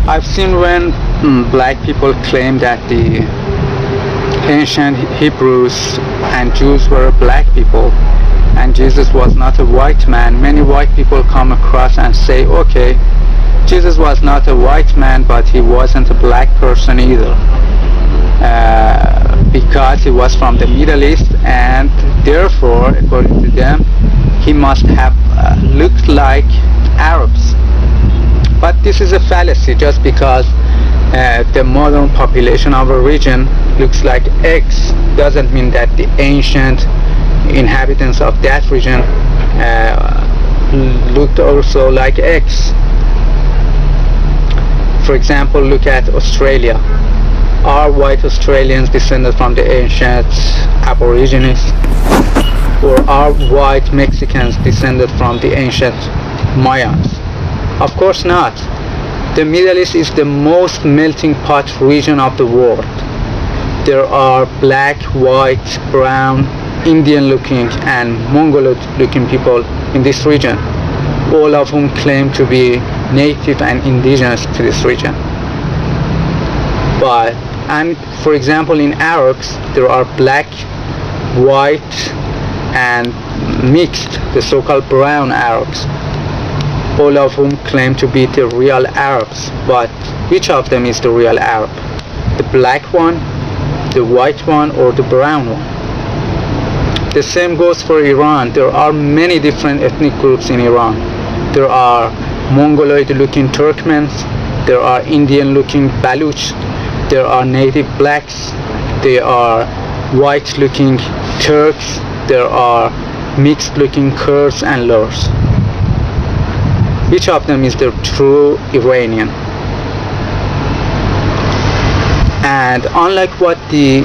I've seen when black people claim that the ancient Hebrews and Jews were black people and Jesus was not a white man. Many white people come across and say, okay, Jesus was not a white man, but he wasn't a black person either, because he was from the Middle East, and therefore, according to them, he must have looked like Arabs. But this is a fallacy. Just because the modern population of a region looks like X doesn't mean that the ancient inhabitants of that region looked also like X. For example, look at Australia. Are white Australians descended from the ancient Aborigines? Or are white Mexicans descended from the ancient Mayans? Of course not. The Middle East is the most melting pot region of the world. There are black, white, brown, Indian looking and Mongoloid looking people in this region, all of whom claim to be native and indigenous to this region. And for example, in Arabs, there are black, white, and mixed, the so-called brown Arabs, all of whom claim to be the real Arabs. But which of them is the real Arab? The black one, the white one, or the brown one? The same goes for Iran. There are many different ethnic groups in Iran. There are Mongoloid-looking Turkmens, there are Indian-looking Baluch, there are native blacks, there are white-looking Turks, there are mixed-looking Kurds and Lurs. Which of them is the true Iranian? And unlike what the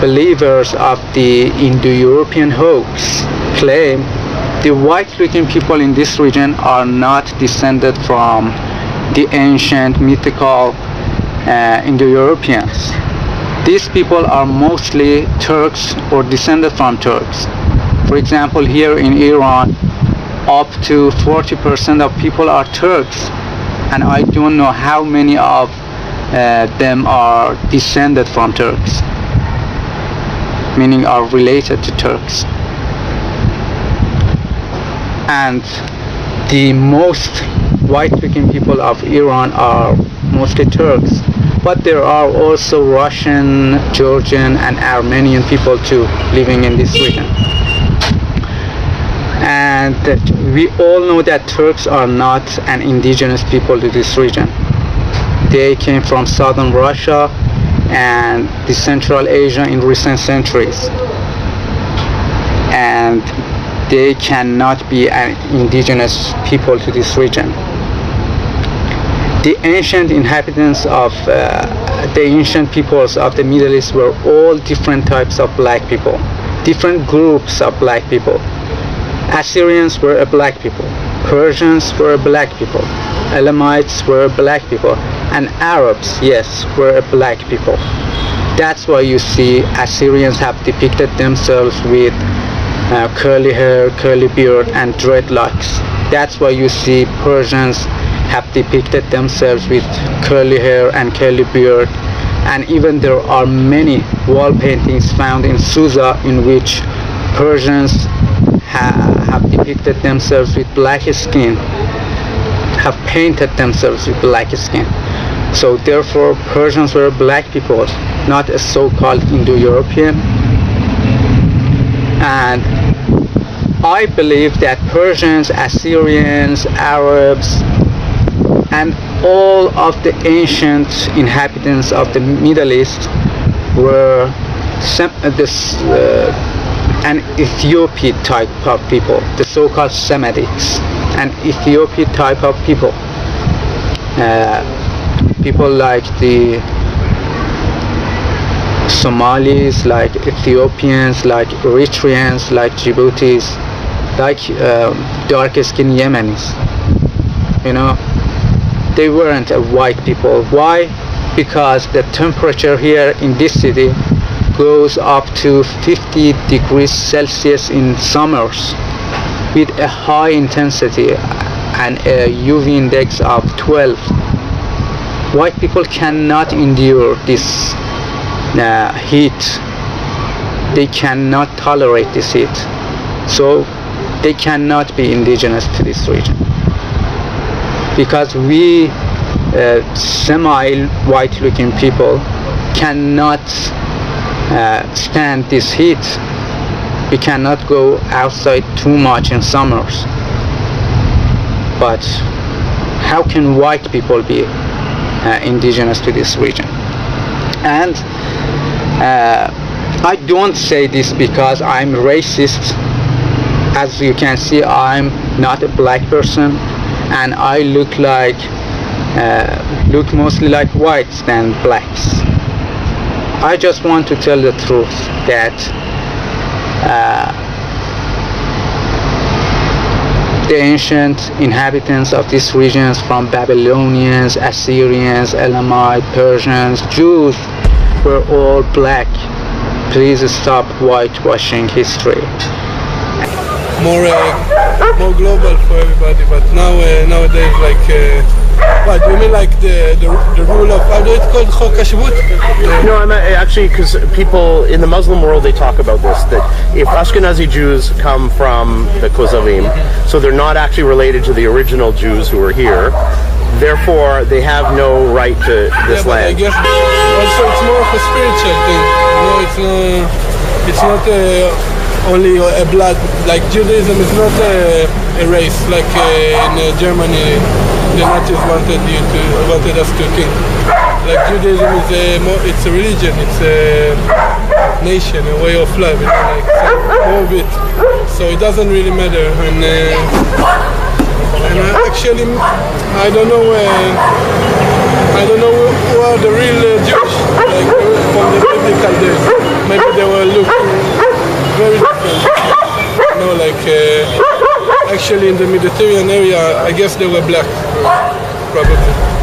believers of the Indo-European hoax claim, the white-looking people in this region are not descended from the ancient mythical Indo-Europeans. These people are mostly Turks or descended from Turks. For example, here in Iran, up to 40% of people are Turks, and I don't know how many of them are descended from Turks, meaning are related to Turks. And the most white-looking people of Iran are mostly Turks, but there are also Russian, Georgian, and Armenian people too living in this region. And we all know that Turks are not an indigenous people to this region. They came from southern Russia and the Central Asia in recent centuries, and they cannot be an indigenous people to this region. The ancient inhabitants of the ancient peoples of the Middle East were all different types of black people, different groups of black people. Assyrians were a black people, Persians were a black people, Elamites were a black people, and Arabs, yes, were a black people. That's why you see Assyrians have depicted themselves with curly hair, curly beard, and dreadlocks. That's why you see Persians have depicted themselves with curly hair and curly beard. And even there are many wall paintings found in Susa in which Persians have depicted themselves with black skin, have painted themselves with black skin. So therefore Persians were black people, not a so-called Indo-European. And I believe that Persians, Assyrians, Arabs, and all of the ancient inhabitants of the Middle East were an Ethiopian type of people, the so-called Semitics, an Ethiopian type of people. People like the Somalis, like Ethiopians, like Eritreans, like Djiboutis, like dark-skinned Yemenis. You know, they weren't a white people. Why? Because the temperature here in this city goes up to 50 degrees Celsius in summers with a high intensity and a UV index of 12. white people cannot endure this heat. They cannot tolerate this heat, so they cannot be indigenous to this region, because we semi-white looking people cannot stand this heat. We cannot go outside too much in summers. But how can white people be indigenous to this region? And I don't say this because I'm racist. As you can see, I'm not a black person, and I look mostly like whites than blacks. I just want to tell the truth that the ancient inhabitants of these regions, from Babylonians, Assyrians, Elamite, Persians, Jews, were all black. Please stop whitewashing history. More global for everybody, but nowadays, like, what do you mean, like the rule of, how do it called, Chok HaShavut? No, I'm actually, because people in the Muslim world, they talk about this, that if Ashkenazi Jews come from the Kozavim, so they're not actually related to the original Jews who were here, therefore they have no right to this land. I guess also it's more of a spiritual thing. You know, it's not only a blood, like Judaism is not a race, like in Germany the Nazis wanted us to think. Like Judaism is it's a religion, it's a nation, a way of life, you know, like more of it. So it doesn't really matter. And actually, I don't know who are the real Jews, like from the biblical days. Maybe they were looking very different. You know, like actually in the Mediterranean area, I guess they were black, probably.